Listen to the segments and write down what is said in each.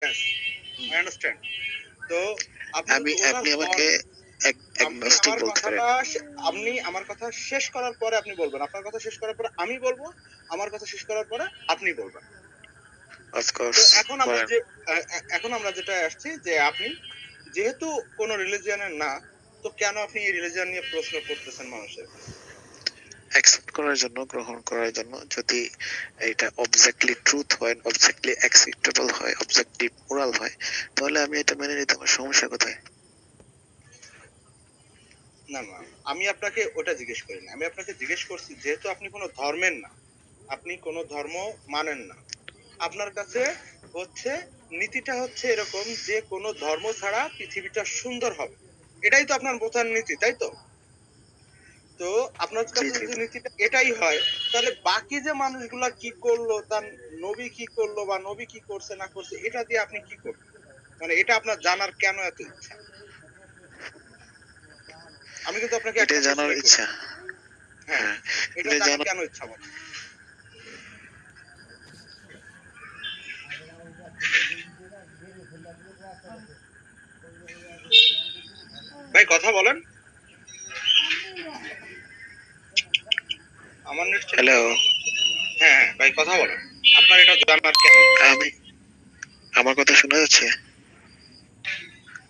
I understand. তো আপনি আমি ওনার আপনি আমাকে আপনি অ্যাগনস্টিক আমার বলতে পারেন। কথাটা আপনি আমার কথা শেষ করার পরে আপনি বলবেন। আপনার কথা শেষ করার পরে আমি বলবো, আমার কথা শেষ করার পরে আপনি বলবেন। অফ তো কোর্স, বলেন। এখন আমরা যেটা আসছি যে আপনি যেহেতু কোন রিলিজিয়নের না, তো কেন আপনি এই রিলিজিয়ন নিয়ে প্রশ্ন করতেছেন মানুষের? অ্যাকসেপ্ট করার জন্য, গ্রহণ করার জন্য। যদি এটা অবজেক্টলি ট্রুথ হয়, অবজেক্টলি অ্যাকসেপ্টেবল হয়, অবজেক্টলি মোরাল হয়, তাহলে আমি এটা মেনে নিতে আমার সমস্যা কোথায়? না, না, আমি আপনাকে ওটা জিজ্ঞেস করিনি। আমি আপনাকে জিজ্ঞেস করছি যেহেতু আপনি কোন ধর্মের না, আপনি কোন ধর্ম মানেন না। আপনার কাছে হচ্ছে নীতিটা হচ্ছে এরকম যে কোন ধর্ম ছাড়া পৃথিবীটা সুন্দর হবে। এটাই তো আপনার প্রধান নীতি, তাই তো? তো আপনার জি কাছে জি যদি জি। নীতিটা এটাই হয়, তাহলে বাকি যে মানুষগুলা কি করলো, তার নবী কি করলো বা নবী কি করছে না করছে, এটা দিয়ে আপনি কি করবেন? মানে এটা আপনার জানার কেন এত ইচ্ছা? আমি কিন্তু আপনাকে এটা একটা জানার প্রশ্নই ইচ্ছা। করছি। হ্যাঁ, হ্যাঁ, এটা এটা জানার জানার। কেন ইচ্ছা বলেন? ভাই কথা বলেন। আমার নেট চেক হ্যালো। করবেন। হ্যাঁ, হ্যাঁ, ভাই কথা বলেন। আপনার এটা জানার কেন ইচ্ছা? আমি, আমার কথা শোনা যাচ্ছে?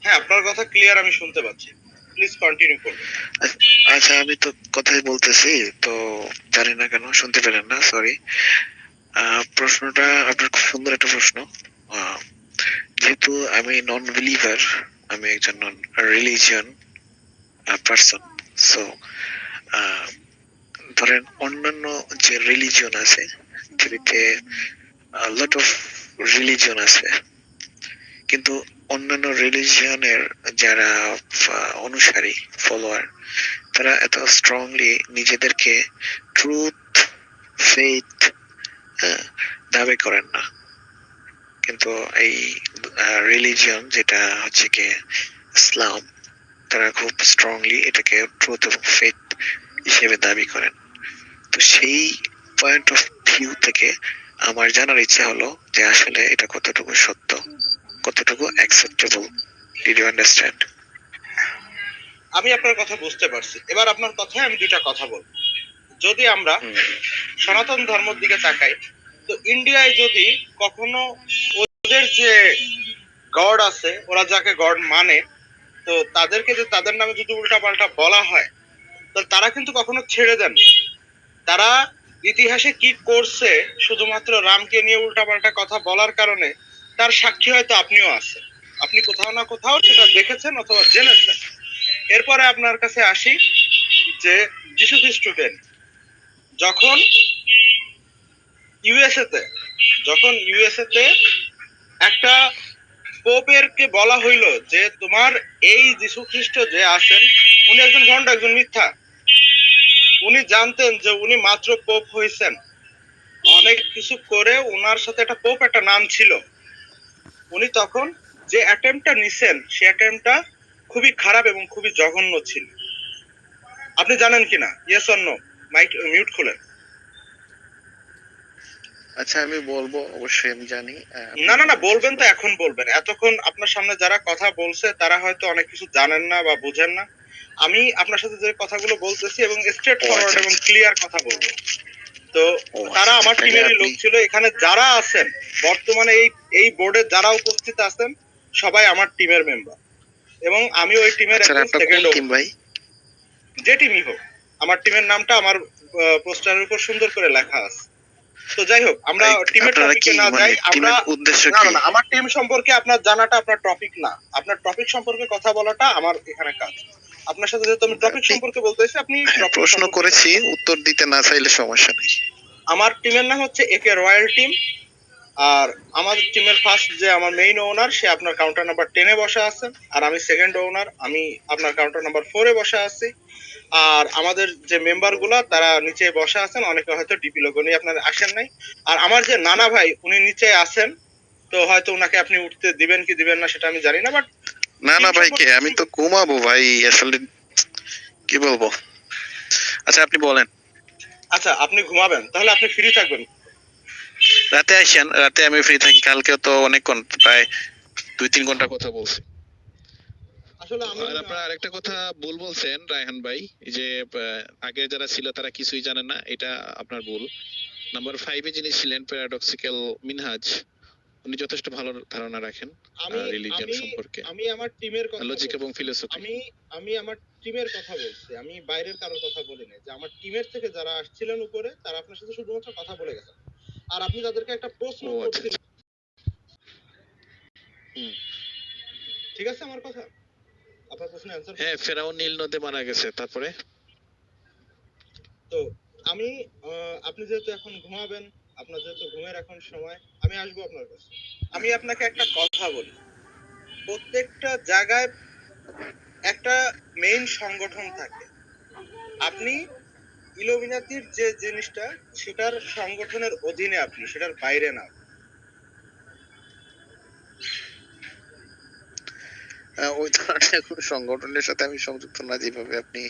হ্যাঁ, আপনার কথা ক্লিয়ার আমি শুনতে পাচ্ছি। প্লিজ কন্টিনিউ করুন। আচ্ছা, আমি তো কথাই বলতেছি, তো জানি না কেন শুনতে পেলেন না, সরি। প্রশ্নটা আপনার খুব সুন্দর একটা প্রশ্ন। আহ, যেহেতু আমি নন বিলিভার, আমি একজন নন রিলিজিয়ন পার্সন, সো ধরেন অন্যান্য যে রিলিজিয়ন আছে পৃথিবীতে, লট অফ রিলিজিয়ন আছে, কিন্তু অন্যান্য রিলিজিয়নের যারা অনুসারী, ফলোয়ার, তারা এত স্ট্রংলি নিজেদেরকে ট্রুথ, ফেথ দাবি করেন না। কিন্তু এই রিলিজিয়ন যেটা হচ্ছে কি ইসলাম, তারা খুব স্ট্রংলি এটাকে ট্রুথ এবং ফেথ হিসেবে দাবি করেন। তো সেই পয়েন্ট অফ ভিউ থেকে আমার জানার ইচ্ছা হলো যে আসলে এটা কতটুকু সত্য, কতটুকু অ্যাকসেপ্টেবল। Did you understand? আমি আপনার কথা বুঝতে পারছি। এবার আপনার কথায় আমি দুইটা কথা বলবো। যদি আমরা সনাতন ধর্মের দিকে তাকাই, তো ইন্ডিয়ায় যদি কখনো ওদের যে গড আছে, ওরা যাকে গড মানে, তো তাদেরকে যে তাদের নামে যদি উল্টাপাল্টা বলা হয়, তো তারা কিন্তু কখনো ছেড়ে দেন না। তারা ইতিহাসে কি করছে শুধুমাত্র রামকে নিয়ে উল্টাপাল্টা কথা বলার কারণে, তার সাক্ষী হয়তো আপনিও আছেন। আপনি কোথাও না কোথাও সেটা দেখেছেন অথবা জেনেছেন। এরপরে আপনার কাছে আসি যে যিশু খ্রিস্টকে যখন ইউএসএ তে যখন ইউএসএ তে একটা পোপের কে বলা হইলো যে তোমার এই যিশু খ্রিস্ট যে আছেন, উনি একজন ভণ্ড, একজন মিথ্যা। উনি জানতেন যে উনি মাত্র পোপ হয়েছেন, অনেক কিছু করে ওনার সাথে একটা পোপ একটা নাম ছিল। উনি তখন যে অ্যাটেম্পটা নিছেন, সে অ্যাটেম্পটা খুবই খারাপ এবং খুবই জঘন্য ছিল। আপনি জানেন কিনা? Yes or no? Mic mute খুলেন। আচ্ছা, আমি বলবো, অবশ্যই আমি জানি। না, আপনি না, না, বলেন, শেষ বলবেন তো, করেন। এখন বলবেন। এতক্ষণ আপনার সামনে যারা কথা বলছে তারা হয়তো অনেক কিছু জানেন না বা বুঝেন না। আমি আপনার সাথে যে কথাগুলো বলতেছি এবং স্ট্রেট ও ফরওয়ার্ড আচ্ছা এবং আচ্ছা। ক্লিয়ার কথা বলবো। তো ও তারা আচ্ছা আচ্ছা, আমার তাহলে টিমেরই আপনি। লোক ছিল। এখানে যারা আছেন বর্তমানে এই এই বোর্ডে যারা উপস্থিত আছেন, সবাই আমার টিমের মেম্বার এবং আমি ওই টিমের আচ্ছা, একজন আপনার কোন সেকেন্ড টিম ওনার। ভাই? যে টিমই হোক, আমার টিমের নামটা আমার পোস্টারের উপর সুন্দর করে লেখা আছে। তো যাই হোক, আমরা টিমের আপনারা টপিকে কি না মানে যাই। আমরা টিমের উদ্দেশ্য না, না, কি? না, আমার টিম সম্পর্কে আপনার জানাটা আপনার টপিক না। আপনার টপিক সম্পর্কে কথা বলাটা আমার এখানে কাজ। আপনার সাথে যেহেতু আমি টপিক আপনি, সম্পর্কে বলতেছি, আপনি হ্যাঁ, টপিক প্রশ্ন সম্পর্কে করেছি, কথা বলেন। উত্তর দিতে না চাইলে সমস্যা নেই। আমার টিমের নাম হচ্ছে একে রয়্যাল টিম। আর আমাদের টিমের ফার্স্ট যে আমার মেইন ওনার, সে আপনার কাউন্টার নাম্বার 10 এ বসে আছেন। আর আমি সেকেন্ড ওনার, আমি আপনার কাউন্টার নাম্বার 4 এ বসে আছি। আর আমাদের যে মেম্বার গুলা তারা নিচে বসে আছেন, অনেকে হয়তো ডিপি লোগো নিয়ে আপনার আসেন নাই। আর আমার যে নানা ভাই, উনি নিচে আছেন। তো হয়তো উনাকে আপনি উঠতে দিবেন কি দিবেন না সেটা আমি জানি না, বাট না টিম না ভাই, কে? সম্পর্কে আমি তো ঘুমাবো ভাই, আসলে কি বলবো। আচ্ছা, আপনি বলেন। আচ্ছা, আপনি ঘুমাবেন, তাহলে আপনি ফ্রি থাকবেন। রাতে আসেন, রাতে আমি ফ্রি থাকি। কালকে তো অনেকক্ষণ, প্রায় 2-3 ঘন্টা কথা বলছি। আসলে আমি আর আপনার আরেকটা কথা ভুল বলছেন রায়হান ভাই, এই যে আগে যারা ছিল তারা কিছুই জানে না, এটা আপনার ভুল। নাম্বার 5 এ যিনি ছিলেন প্যারাডক্সিক্যাল মিনহাজ, উনি যথেষ্ট ভালো ধারণা রাখেন আমি রিলিজিয়ন আমি সম্পর্কে, আমি আমার টিমের কথা লজিক এবং বলছি। ফিলোসফি। আমি আমি আমার টিমের কথা বলছি, আমি বাইরের কারোর কথা বলি না। যে আমার টিমের থেকে যারা আসছিলেন উপরে, তারা আপনার সাথে শুধুমাত্র কথা বলে গেছেন। আর আপনি তাদেরকে একটা প্রশ্ন ও আচ্ছা করছিলেন, আচ্ছা। হুম। ঠিক আছে আমার কথা? আপনার প্রশ্নের অ্যান্সার হ্যাঁ, ফেরাউন নীল নদে মারা গেছে, তারপরে? তো আমি আপনি যেহেতু এখন ঘুমাবেন, আপনার যেহেতু ঘুমের এখন সময়, আমি আসবো আপনার কাছে। আমি আপনাকে একটা কথা বলি, প্রত্যেকটা জায়গায় একটা মেইন সংগঠন থাকে। আপনি ইলুমিনাতির যে জিনিসটা, সেটার সংগঠনের অধীনে, আপনি সেটার বাইরে না। ওই ধরনের কোনো সংগঠনের সাথে আমি সংযুক্ত না, যেভাবে আপনি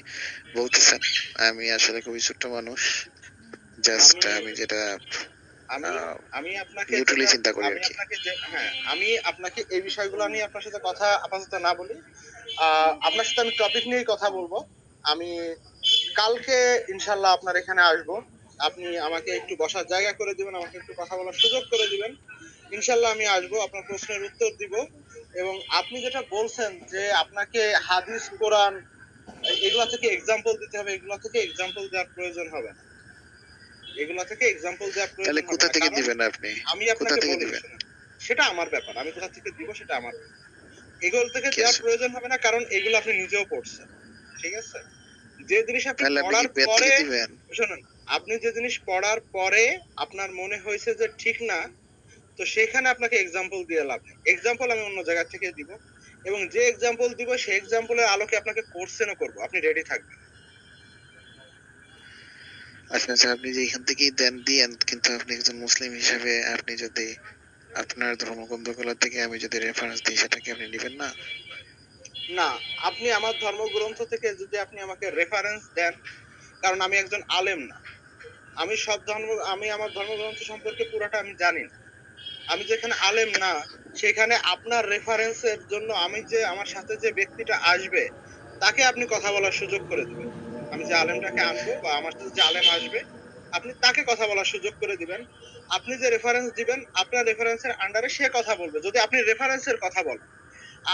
বলতেছেন। আমি আসলে খুবই ছোট্ট মানুষ। জাস্ট আমি আমি যেটা আমি আহ আমি আপনাকে নিউট্রালি যেটা চিন্তা করি আমি আর কি। আপনাকে যে হ্যাঁ, আমি আপনাকে এই বিষয়গুলো নিয়ে আপনার সাথে কথা আপাতত না বলি। আপনার সাথে আমি টপিক নিয়েই কথা বলবো। আমি কালকে ইনশাল্লাহ আপনার এখানে আসবো। আপনি আমাকে একটু বসার জায়গা করে দিবেন, আমাকে একটু কথা বলার সুযোগ করে দিবেন। ইনশাল্লাহ আমি আসবো, আপনার প্রশ্নের উত্তর দিব। এবং আপনি যেটা বলছেন যে আপনাকে হাদিস, কোরআন এগুলা থেকে এক্সাম্পল দিতে হবে, এগুলা থেকে এক্সাম্পল দেওয়ার প্রয়োজন হবে না। এগুলা থেকে এক্সাম্পল দেওয়ার তাহলে প্রয়োজন হবে কোথা না, থেকে কারণ দিবেন আপনি? আমি কোথা আপনাকে থেকে বলি, দিবেন? শুনুন, সেটা আমার ব্যাপার। আমি কোথা থেকে দিব সেটা আমার ব্যাপার। এগুলো থেকে ঠিক দেওয়ার আছে। প্রয়োজন হবে না, কারণ এগুলো আপনি নিজেও পড়ছেন। ঠিক আছে? যে জিনিস আপনি তাহলে আপনি কি পড়ার বেদ পরে, থেকে দিবেন? শুনুন, আপনি যে জিনিস পড়ার পরে আপনার মনে হয়েছে যে ঠিক না, তো সেখানে আপনাকে এক্সাম্পল দিয়ে লাভ নেই। এক্সাম্পল আমি অন্য জায়গা থেকে দিব, এবং যে এক্সাম্পল দিব সেই এক্সাম্পলের আলোকে আপনাকে কোশ্চেনও করব, আপনি রেডি থাকবেন। আচ্ছা আচ্ছা, আপনি যে এখান থেকেই দেন দিয়েন, কিন্তু আপনি একজন মুসলিম হিসেবে আপনি যদি আপনার ধর্মগ্রন্থগুলো থেকে আমি যদি রেফারেন্স দিই, সেটাকে আপনি নেবেন না? না, আপনি আমার ধর্মগ্রন্থ থেকে যদি আপনি আমাকে রেফারেন্স দেন, কারণ আমি একজন আলেম না, আমি সব ধর্ম, আমি আমার ধর্মগ্রন্থ সম্পর্কে পুরাটা আমি জানি না। আমি যেখানে আলেম না, সেখানে আপনার রেফারেন্সের জন্য আমি যে আমার সাথে যে ব্যক্তিটা আসবে, তাকে আপনি কথা বলার সুযোগ করে দিবেন। আমি যে আলেমটাকে আনবো বা আমার সাথে যে আলেম আসবে, আপনি তাকে কথা বলার সুযোগ করে দিবেন। আপনি যে রেফারেন্স দিবেন, আপনার রেফারেন্সের আন্ডারে সে কথা বলবে, যদি আপনি রেফারেন্সের কথা বলেন।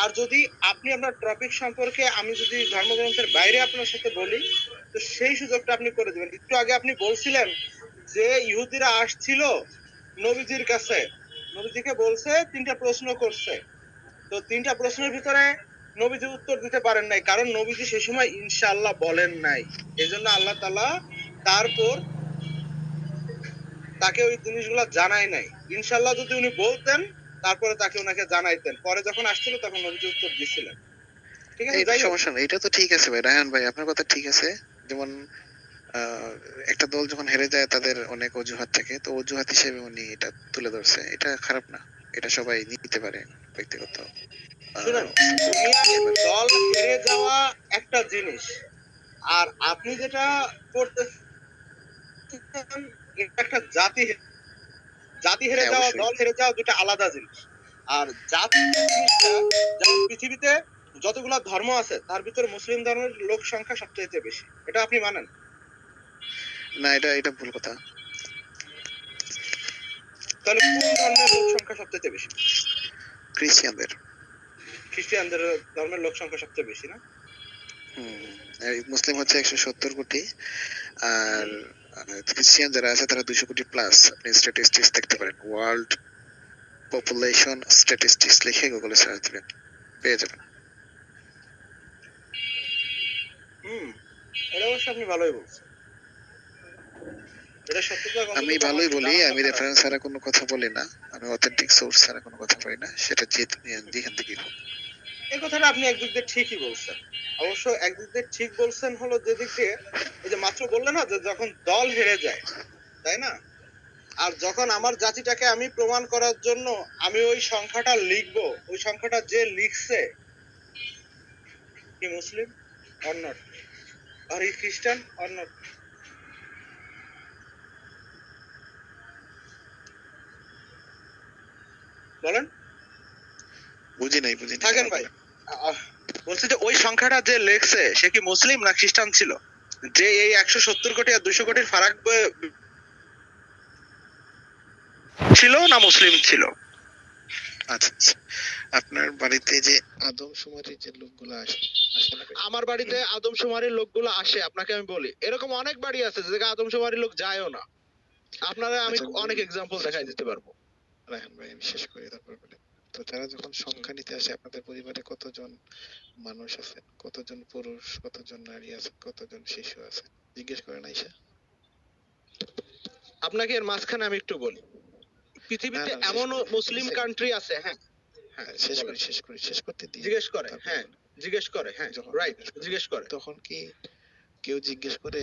আর যদি আপনি আপনার টপিক সম্পর্কে, আমি যদি ধর্মগ্রন্থের বাইরে আপনার সাথে বলি, তো সেই সুযোগটা আপনি করে দিবেন। একটু আগে আপনি বলছিলেন যে ইহুদিরা আসছিল নবীজির কাছে, নবীজিকে বলছে, 3টা প্রশ্ন করছে। তো 3টা প্রশ্নের ভিতরে নবীজি উত্তর দিতে পারেন নাই, কারণ নবীজি সে সময় ইনশাআল্লাহ বলেন নাই। এজন্য আল্লাহ তাআলা তারপর তাকে ওই জিনিসগুলো জানায় নাই। ইনশাআল্লাহ যদি উনি বলতেন, তারপরে তাকে ওনাকে জানাইতেন। পরে যখন আসছিল তখন নবীজি উত্তর দিছিলেন। ঠিক আছে, এটা যাই হোক। সমস্যা না, এটা তো ঠিক আছে ভাই। রায়হান ভাই, আপনার কথা ঠিক আছে। যেমন একটা দল যখন হেরে যায়, তাদের অনেক অজুহাত থাকে, তো অজুহাত হিসেবে উনি এটা তুলে ধরছে, এটা খারাপ না। এটা সবাই নিতে পারে ব্যক্তিগত শুনেন, আহ দুনিয়ায় হিসেবে। দল হেরে যাওয়া একটা জিনিস, আর আপনি যেটা করতেছেন এটা একটা জাতি, জাতি হেরে হ্যাঁ, যাওয়া, অবশ্যই। দল হেরে যাওয়া দুটা আলাদা জিনিস। আর জাতি জিনিসটা, যেমন পৃথিবীতে যতগুলা ধর্ম আছে তার ভিতরে মুসলিম ধর্মের লোক সংখ্যা সবচেয়ে বেশি, এটা আপনি মানেন? না, এটা এটা ভুল কথা। তাহলে কোন ধর্মের লোক সংখ্যা সবচেয়ে বেশি? খ্রিস্টানদের। খ্রিস্টানদের ধর্মের লোক সংখ্যা সবচেয়ে বেশি না? হম। এই মুসলিম হচ্ছে 170 কোটি, আর হুম। খ্রিস্টান যারা আছে তারা 200 কোটি প্লাস। আপনি স্ট্যাটিস্টিক্স দেখতে পারেন, ওয়ার্ল্ড পপুলেশন স্ট্যাটিস্টিক্স লিখে গুগলে সার্চ দিবেন, পেয়ে যাবেন। হুম, এটা অবশ্য আপনি ভালোই বলছেন। এটা সত্যতা আমি কতটুকু আমার ভালোই বলি, জানার আমি দরকার আছে। রেফারেন্স ছাড়া কোনো কথা বলি না। আমি অথেন্টিক সোর্স ছাড়া কোনো কথা বলি না, সেটা যেখান থেকেই হোক। এই কথাটা আপনি একদিক দিয়ে ঠিকই বলছেন। অবশ্য একদিক দিয়ে ঠিক বলছেন হলো যেদিক দিয়ে, এই যে মাত্র বললেন না যে যখন দল হেরে যায়, তাই না? আর যখন আমার জাতিটাকে আমি প্রমাণ করার জন্য আমি ওই সংখ্যাটা লিখবো, ওই সংখ্যাটা যে লিখছে, কি মুসলিম অর নট, আর ই খ্রিস্টান, অর নট? বলেন। বুঝি নাই থাকেন ভাই। বলছি যে ওই সংখ্যাটা যে লেখছে সে কি মুসলিম না খ্রিস্টান ছিল? যে এই 170 কোটি আর 200 কোটির ফারাক ছিল না মুসলিম ছিল? আচ্ছা আচ্ছা। আপনার বাড়িতে যে আদমশুমারির যে লোকগুলো আসে, আসে না? আমার বাড়িতে আদমশুমারির লোকগুলো আসে, আপনাকে আমি বলি এরকম অনেক বাড়ি আছে যেখানে আদমশুমারির লোক যায়ও না। আপনারা আমি আচ্ছা, অনেক এক্সাম্পল দেখাই দিতে পারবো। রায়হান ভাই আমি শেষ করি তারপর বলেন। তো তারা যখন সংখ্যা নিতে আসে আপনাদের পরিবারে কতজন মানুষ আছে, কতজন পুরুষ, কতজন নারী আছে, কতজন শিশু আছে, জিজ্ঞেস করেন আইসা? আপনাকে এর মাঝখানে আমি একটু বলি, পৃথিবীতে না, শেষ এমনও করি। মুসলিম কান্ট্রি আছে, হ্যাঁ হ্যাঁ শেষ বলেন। করি, শেষ করি, শেষ করতে দিন। জিজ্ঞেস করে, তারপর হ্যাঁ বলেন। জিজ্ঞেস করে, হ্যাঁ যখন রাইট, জিজ্ঞেস করে। তখন কি কেউ জিজ্ঞেস করে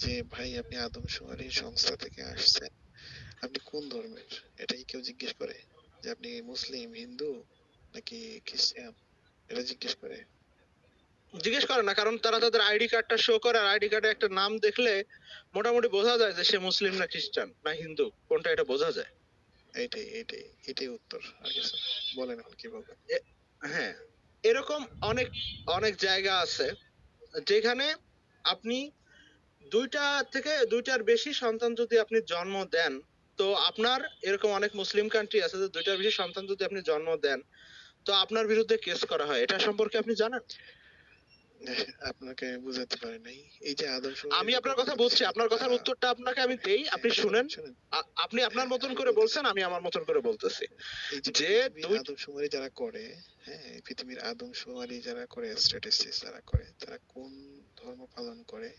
যে ভাই আপনি আদমশুমারি সংস্থা থেকে আসছেন, আপনি কোন ধর্মের? এটা কি কেউ জিজ্ঞেস করে যে আপনি মুসলিম, হিন্দু নাকি খ্রিস্টান? এটা জিজ্ঞেস করে? জিজ্ঞেস করে না, কারণ তারা তাদের আইডি কার্ডটা শো করে, আর আইডি কার্ডে একটা নাম দেখলে মোটামুটি বোঝা যায় যে সে মুসলিম না খ্রিস্টান না হিন্দু, কোনটা এটা বোঝা যায়। এটাই উত্তর, আর কিছু না। বলেন এখন কি বলবেন? হ্যাঁ, এরকম অনেক অনেক জায়গা আছে যেখানে আপনি দুইটার বেশি সন্তান যদি আপনি জন্ম দেন, তো আপনার এরকম অনেক মুসলিম কান্ট্রি আছে যে দুইটার বেশি সন্তান যদি আপনি জন্ম দেন তো আপনার বিরুদ্ধে কেস করা হয়। এটা সম্পর্কে আপনি জানেন? আপনাকে বুঝাতে পারি নাই। এই যে আমি আদমশুমারির আপনার কথা ব্যাপারটা বলছি, দেখেন, আপনার কথার উত্তরটা আপনাকে আমি দেই, আপনি শুনেন। শুনেন। আপনি আপনার মতন আমি করে বলতেছি, বলছেন, আমি আমার মতন করে বলতেছি এই যে যে পৃথিবীর দুই আদমশুমারি যারা করে, হ্যাঁ, এই পৃথিবীর আদমশুমারি যারা করে, স্ট্যাটিস্টিক্স যারা করে, তারা কোন ধর্ম পালন করে